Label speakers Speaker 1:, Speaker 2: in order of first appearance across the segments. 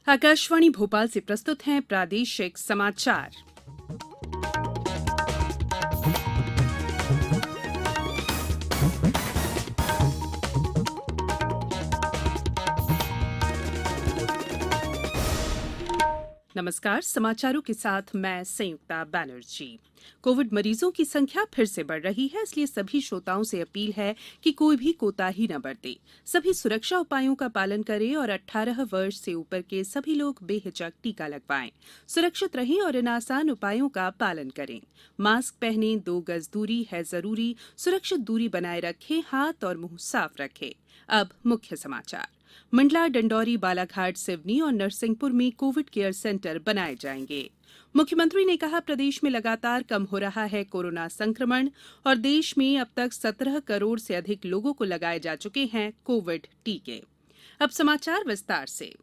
Speaker 1: आकाशवाणी भोपाल से प्रस्तुत हैं प्रादेशिक समाचार। नमस्कार, समाचारों के साथ मैं संयुक्ता बैनर्जी। कोविड मरीजों की संख्या फिर से बढ़ रही है, इसलिए सभी श्रोताओं से अपील है कि कोई भी कोताही न बरते। सभी सुरक्षा उपायों का पालन करें और 18 वर्ष से ऊपर के सभी लोग बेहिचक टीका लगवाएं। सुरक्षित रहें और इन आसान उपायों का पालन करें। मास्क पहनें, 2 गज दूरी है जरूरी, सुरक्षित दूरी बनाए रखें, हाथ और मुंह साफ रखें। अब मुख्य समाचार। मंडला, डिंडौरी, बालाघाट, सिवनी और नरसिंहपुर में कोविड केयर सेंटर बनाए जाएंगे। मुख्यमंत्री ने कहा, प्रदेश में लगातार कम हो रहा है कोरोना संक्रमण और देश में अब तक 17 करोड़ से अधिक लोगों को लगाए जा चुके हैं कोविड टीके। अब समाचार विस्तार से।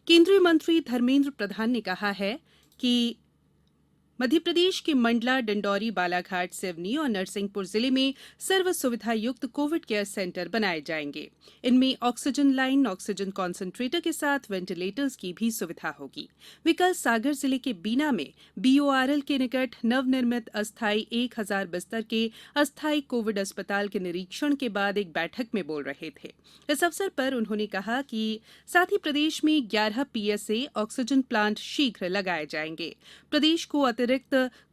Speaker 1: केंद्रीय मंत्री धर्मेंद्र प्रधान ने कहा है कि मध्यप्रदेश के मंडला, डिंडौरी, बालाघाट, सिवनी और नरसिंहपुर जिले में सर्व सुविधा युक्त कोविड केयर सेंटर बनाए जाएंगे। इनमें ऑक्सीजन लाइन, ऑक्सीजन कॉन्सेंट्रेटर के साथ वेंटिलेटर्स की भी सुविधा होगी। वे कल सागर जिले के बीना में बीओआरएल के निकट नवनिर्मित अस्थायी 1000 बिस्तर के अस्थायी कोविड अस्पताल के निरीक्षण के बाद एक बैठक में बोल रहे थे। इस अवसर पर उन्होंने कहा कि साथ ही प्रदेश में 11 पीएसए ऑक्सीजन प्लांट शीघ्र लगाए जाएंगे। प्रदेश को अतिरिक्त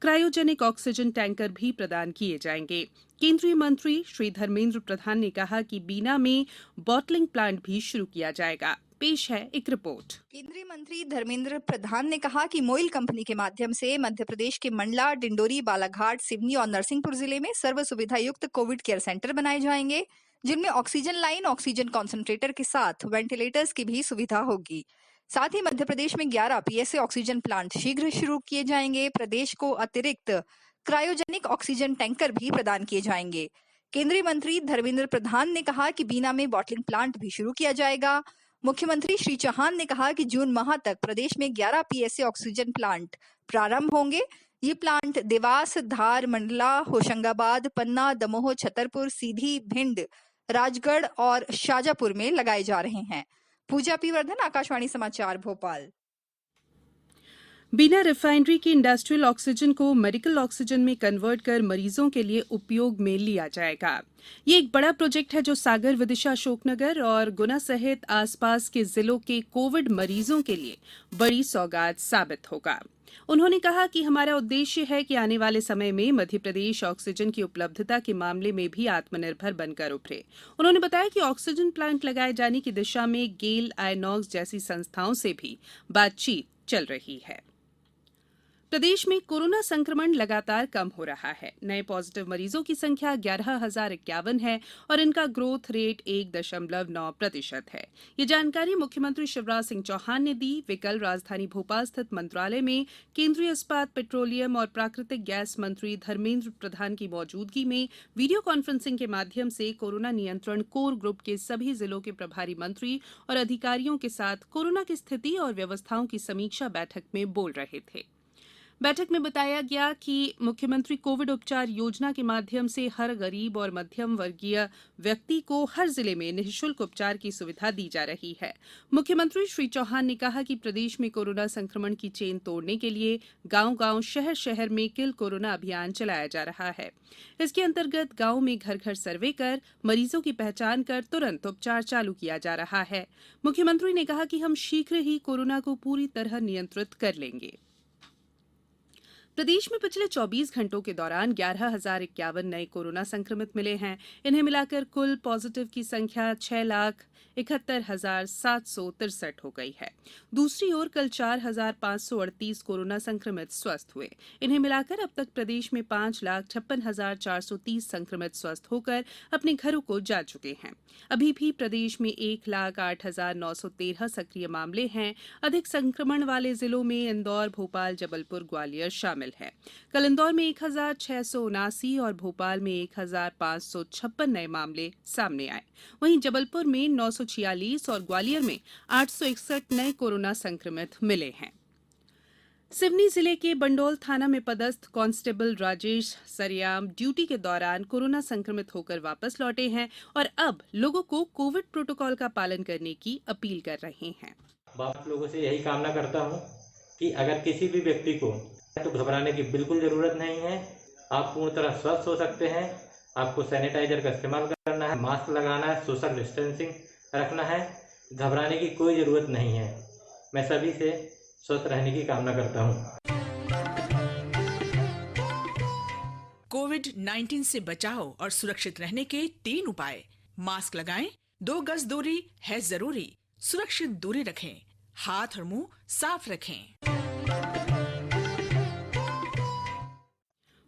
Speaker 1: क्रायोजेनिक ऑक्सीजन टैंकर भी प्रदान किए जाएंगे। केंद्रीय मंत्री श्री धर्मेंद्र प्रधान ने कहा कि बीना में बॉटलिंग प्लांट भी शुरू किया जाएगा। पेश है एक रिपोर्ट।
Speaker 2: केंद्रीय मंत्री धर्मेंद्र प्रधान ने कहा कि मोइल कंपनी के माध्यम से मध्य प्रदेश के मंडला, डिंडोरी, बालाघाट, सिवनी और नरसिंहपुर जिले में सर्व सुविधा युक्त कोविड केयर सेंटर बनाए जाएंगे, जिनमें ऑक्सीजन लाइन, ऑक्सीजन कॉन्सेंट्रेटर के साथ वेंटिलेटर्स की भी सुविधा होगी। साथ ही मध्य प्रदेश में 11 पीएसए ऑक्सीजन प्लांट शीघ्र शुरू किए जाएंगे। प्रदेश को अतिरिक्त क्रायोजेनिक ऑक्सीजन टैंकर भी प्रदान किए जाएंगे। केंद्रीय मंत्री धर्मेंद्र प्रधान ने कहा कि बीना में बॉटलिंग प्लांट भी शुरू किया जाएगा। मुख्यमंत्री श्री चौहान ने कहा कि जून माह तक प्रदेश में 11 पीएसए ऑक्सीजन प्लांट प्रारंभ होंगे। ये प्लांट देवास, धार, मंडला, होशंगाबाद, पन्ना, दमोह, छतरपुर, सीधी, भिंड, राजगढ़ और शाजापुर में लगाए जा रहे हैं। पूजा पी वर्धन, आकाशवाणी समाचार, भोपाल।
Speaker 1: बीना रिफाइनरी की इंडस्ट्रियल ऑक्सीजन को मेडिकल ऑक्सीजन में कन्वर्ट कर मरीजों के लिए उपयोग में लिया जाएगा। ये एक बड़ा प्रोजेक्ट है जो सागर, विदिशा, अशोकनगर और गुना सहित आसपास के जिलों के कोविड मरीजों के लिए बड़ी सौगात साबित होगा। उन्होंने कहा कि हमारा उद्देश्य है कि आने वाले समय में मध्य प्रदेश ऑक्सीजन की उपलब्धता के मामले में भी आत्मनिर्भर बनकर उभरे। उन्होंने बताया कि ऑक्सीजन प्लांट लगाए जाने की दिशा में गेल, आइनॉक्स जैसी संस्थाओं से भी बातचीत चल रही है। प्रदेश में कोरोना संक्रमण लगातार कम हो रहा है। नए पॉजिटिव मरीजों की संख्या 11,051 है और इनका ग्रोथ रेट 1.9% है। ये जानकारी मुख्यमंत्री शिवराज सिंह चौहान ने दी। वे कल राजधानी भोपाल स्थित मंत्रालय में केंद्रीय इस्पात, पेट्रोलियम और प्राकृतिक गैस मंत्री धर्मेंद्र प्रधान की मौजूदगी में वीडियो कॉन्फ्रेंसिंग के माध्यम से कोरोना नियंत्रण कोर ग्रुप के सभी जिलों के प्रभारी मंत्री और अधिकारियों के साथ कोरोना की स्थिति और व्यवस्थाओं की समीक्षा बैठक में बोल रहे थे। बैठक में बताया गया कि मुख्यमंत्री कोविड उपचार योजना के माध्यम से हर गरीब और मध्यम वर्गीय व्यक्ति को हर जिले में निःशुल्क उपचार की सुविधा दी जा रही है। मुख्यमंत्री श्री चौहान ने कहा कि प्रदेश में कोरोना संक्रमण की चेन तोड़ने के लिए गांव-गांव, शहर-शहर में किल कोरोना अभियान चलाया जा रहा है। इसके अंतर्गत गांव में घर-घर सर्वे कर मरीजों की पहचान कर तुरंत उपचार चालू किया जा रहा है। मुख्यमंत्री ने कहा कि हम शीघ्र ही कोरोना को पूरी तरह नियंत्रित कर लेंगे। प्रदेश में पिछले 24 घंटों के दौरान 11,051 नए कोरोना संक्रमित मिले हैं। इन्हें मिलाकर कुल पॉजिटिव की संख्या 6,71,763 हो गई है। दूसरी ओर कल 4,538 कोरोना संक्रमित स्वस्थ हुए। इन्हें मिलाकर अब तक प्रदेश में 5,56,430 संक्रमित स्वस्थ होकर अपने घरों को जा चुके हैं। अभी भी प्रदेश में 1,08,913 सक्रिय मामले हैं। अधिक संक्रमण वाले जिलों में इंदौर, भोपाल, जबलपुर, ग्वालियर शामिल है। कल इंदौर में 1,679 और भोपाल में 1,556 नए मामले सामने आए। वहीं जबलपुर में 946 और ग्वालियर में 861 नए कोरोना संक्रमित मिले हैं। सिवनी जिले के बंडोल थाना में पदस्थ कांस्टेबल राजेश सरेयाम ड्यूटी के दौरान कोरोना संक्रमित होकर वापस लौटे हैं और अब लोगों को कोविड प्रोटोकॉल का पालन करने की अपील कर रहे हैं।
Speaker 3: आप लोगों से यही कामना करता हूँ कि अगर किसी भी व्यक्ति को तो घबराने की बिल्कुल ज़रूरत नहीं है। आप पूर्ण तरह स्वस्थ हो सकते हैं। आपको सैनिटाइजर का इस्तेमाल करना है, मास्क लगाना है, सोशल डिस्टेंसिंग रखना है। घबराने की कोई ज़रूरत नहीं है। मैं सभी से स्वस्थ रहने की कामना करता हूँ।
Speaker 4: कोविड-19 से बचाव और सुरक्षित रहने के 3 उपाय। मास्क लगाएं, 2 गज दूरी है जरूरी, सुरक्षित दूरी रखें, हाथ और मुंह साफ रखें।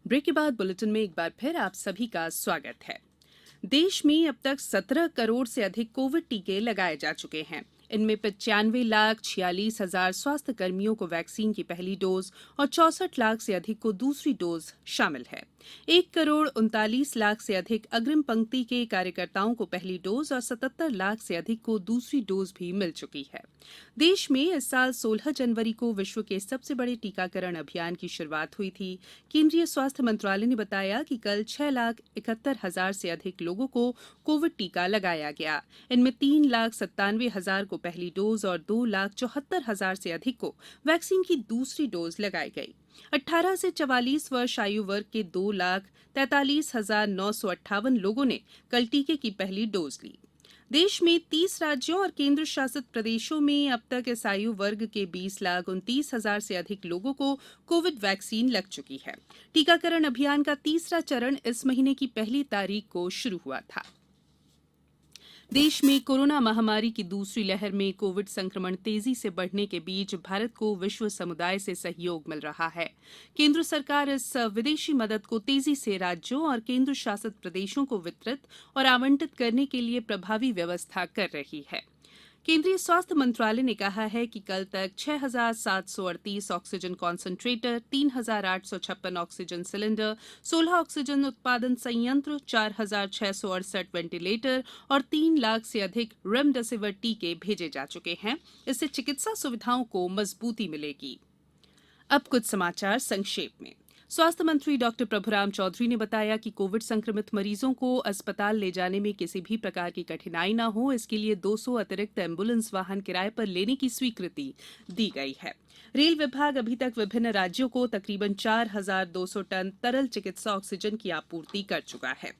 Speaker 1: ब्रेक के बाद बुलेटिन में एक बार फिर आप सभी का स्वागत है। देश में अब तक 17 करोड़ से अधिक कोविड टीके लगाए जा चुके हैं। इनमें 95,46,000 स्वास्थ्य कर्मियों को वैक्सीन की पहली डोज और 64 लाख से अधिक को दूसरी डोज शामिल है। 1 करोड़ 39 लाख से अधिक अग्रिम पंक्ति के कार्यकर्ताओं को पहली डोज और 77 लाख से अधिक को दूसरी डोज भी मिल चुकी है। देश में इस साल 16 जनवरी को विश्व के सबसे बड़े टीकाकरण अभियान की शुरुआत हुई थी। केंद्रीय स्वास्थ्य मंत्रालय ने बताया कि कल 6,71,000 से अधिक लोगों को कोविड टीका लगाया गया। इनमें 3,97,000 को पहली डोज और 2,74,000 से अधिक को वैक्सीन की दूसरी डोज लगाई गई। 18 से 44 वर्ष आयु वर्ग के 2,43,958 लोगों ने कल टीके की पहली डोज ली। देश में 30 राज्यों और केंद्र शासित प्रदेशों में अब तक इस आयु वर्ग के 20,29,000 से अधिक लोगों को कोविड वैक्सीन लग चुकी है। टीकाकरण अभियान का तीसरा चरण इस महीने की 1 तारीख को शुरू हुआ था। देश में कोरोना महामारी की दूसरी लहर में कोविड संक्रमण तेजी से बढ़ने के बीच भारत को विश्व समुदाय से सहयोग मिल रहा है। केंद्र सरकार इस विदेशी मदद को तेजी से राज्यों और केंद्र शासित प्रदेशों को वितरित और आवंटित करने के लिए प्रभावी व्यवस्था कर रही है। केंद्रीय स्वास्थ्य मंत्रालय ने कहा है कि कल तक 6,738 oxygen concentrator, 3,856 oxygen cylinder, 16 oxygen उत्पादन संयंत्र, 4,668 वेंटिलेटर और 3 लाख से अधिक रेमडेसिविर टीके भेजे जा चुके हैं। इससे चिकित्सा सुविधाओं को मजबूती मिलेगी। अब कुछ समाचार संक्षेप में। स्वास्थ्य मंत्री डॉक्टर प्रभुराम चौधरी ने बताया कि कोविड संक्रमित मरीजों को अस्पताल ले जाने में किसी भी प्रकार की कठिनाई न हो, इसके लिए 200 अतिरिक्त एम्बुलेंस वाहन किराए पर लेने की स्वीकृति दी गई है। रेल विभाग अभी तक विभिन्न राज्यों को तकरीबन 4,200 टन तरल चिकित्सा ऑक्सीजन की आपूर्ति कर चुका है।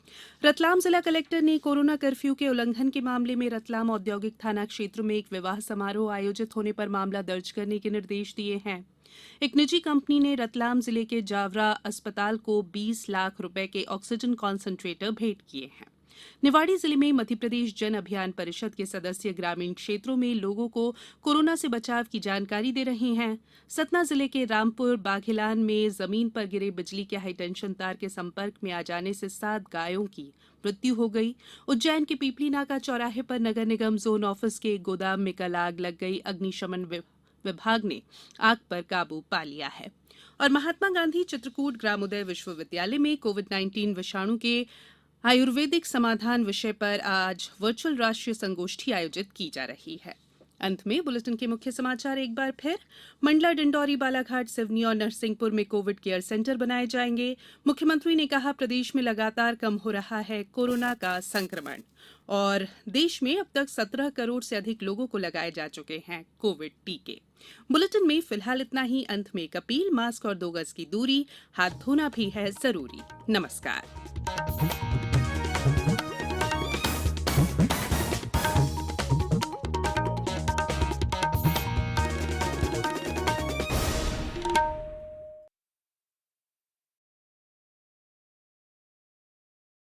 Speaker 1: रतलाम जिला कलेक्टर ने कोरोना कर्फ्यू के उल्लंघन के मामले में रतलाम औद्योगिक थाना क्षेत्र में एक विवाह समारोह आयोजित होने पर मामला दर्ज करने के निर्देश दिए हैं। एक निजी कंपनी ने रतलाम जिले के जावरा अस्पताल को 20 लाख रुपए के ऑक्सीजन कॉन्सेंट्रेटर भेंट किए हैं। निवाड़ी जिले में मध्यप्रदेश जन अभियान परिषद के सदस्य ग्रामीण क्षेत्रों में लोगों को कोरोना से बचाव की जानकारी दे रहे हैं। सतना जिले के रामपुर बाघेलान में जमीन पर गिरे बिजली के हाईटेंशन तार के संपर्क में आ जाने से 7 गायों की मृत्यु हो गई। उज्जैन के पीपली नाका चौराहे पर नगर निगम जोन ऑफिस के एक गोदाम में कल आग लग गई। अग्निशमन विभाग ने आग पर काबू पा लिया है। और महात्मा गांधी चित्रकूट ग्रामोदय विश्वविद्यालय में कोविड-19 विषाणु के आयुर्वेदिक समाधान विषय पर आज वर्चुअल राष्ट्रीय संगोष्ठी आयोजित की जा रही है। अंत में बुलेटिन के मुख्य समाचार एक बार फिर। मंडला, डिंडौरी, बालाघाट, सिवनी और नरसिंहपुर में कोविड केयर सेंटर बनाए जाएंगे। मुख्यमंत्री ने कहा प्रदेश में लगातार कम हो रहा है कोरोना का संक्रमण। और देश में अब तक 17 करोड़ से अधिक लोगों को लगाए जा चुके हैं कोविड टीके। बुलेटिन में फिलहाल इतना ही। अंत में एक अपील, मास्क और 2 गज की दूरी, हाथ धोना भी है जरूरी। नमस्कार।